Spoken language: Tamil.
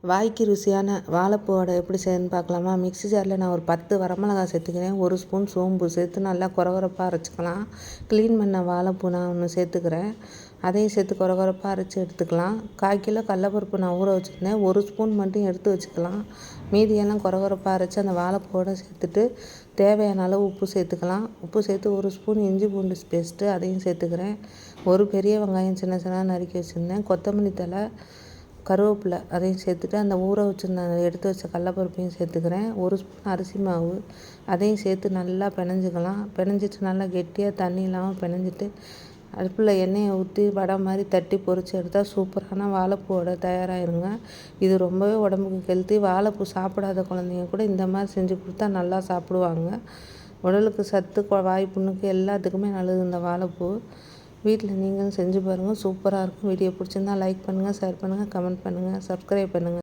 வாய்க்கு ருசியான வாழைப்பூ வடை எப்படி செய்யணும்னு பார்க்கலாமா. மிக்ஸி ஜாரில் நான் ஒரு 10 வரமிளகாய் சேர்த்துக்கிறேன். 1 ஸ்பூன் சோம்பு சேர்த்து நல்லா கொரகொரப்பாக அரைச்சிக்கலாம். க்ளீன் பண்ண வாழைப்பூ நான் ஒன்று சேர்த்துக்கிறேன். அதையும் சேர்த்து கொரகொரப்பாக அரைச்சி எடுத்துக்கலாம். 1/4 கிலோ கடலப்பருப்பு நான் ஊற வச்சுருந்தேன். 1 ஸ்பூன் மட்டும் எடுத்து வச்சுக்கலாம். மீதியெல்லாம் கொரகொரப்பாக அரைச்சி அந்த வாழைப்பூவோட சேர்த்துட்டு தேவையான அளவு உப்பு சேர்த்துக்கலாம். உப்பு சேர்த்து 1 ஸ்பூன் இஞ்சி பூண்டு பேஸ்ட்டு அதையும் சேர்த்துக்கிறேன். ஒரு பெரிய வெங்காயம் சின்ன சின்னதாக நறுக்கி வச்சுருந்தேன். கொத்தமல்லி தழை, கருவேப்பிலை அதையும் சேர்த்துட்டு அந்த ஊற வச்சுருந்த எடுத்து வச்ச கடலப்பருப்பையும் சேர்த்துக்கிறேன். 1 ஸ்பூன் அரிசி மாவு அதையும் சேர்த்து நல்லா பிணைஞ்சிக்கலாம். பிணைஞ்சிட்டு நல்லா கெட்டியாக தண்ணி இல்லாமல் பிணைஞ்சிட்டு அடுப்பில் எண்ணெயை ஊற்றி வடை மாதிரி தட்டி பொரித்து எடுத்தால் சூப்பரான வாழைப்பூ வடை தயாராகிருங்க. இது ரொம்பவே உடம்புக்கு ஹெல்த்தி. வாழைப்பூ சாப்பிடாத குழந்தைங்க கூட இந்த மாதிரி செஞ்சு கொடுத்தா நல்லா சாப்பிடுவாங்க. உடலுக்கு சத்து, வாய்ப்புண்ணுக்கு எல்லாத்துக்குமே நல்லது இந்த வாழைப்பூ. வீட்டில் நீங்களும் செஞ்சு பாருங்கள். சூப்பராக இருக்கும். வீடியோ பிடிச்சிருந்தா லைக் பண்ணுங்கள், ஷேர் பண்ணுங்கள், கமெண்ட் பண்ணுங்கள், சப்ஸ்கிரைப் பண்ணுங்கள்.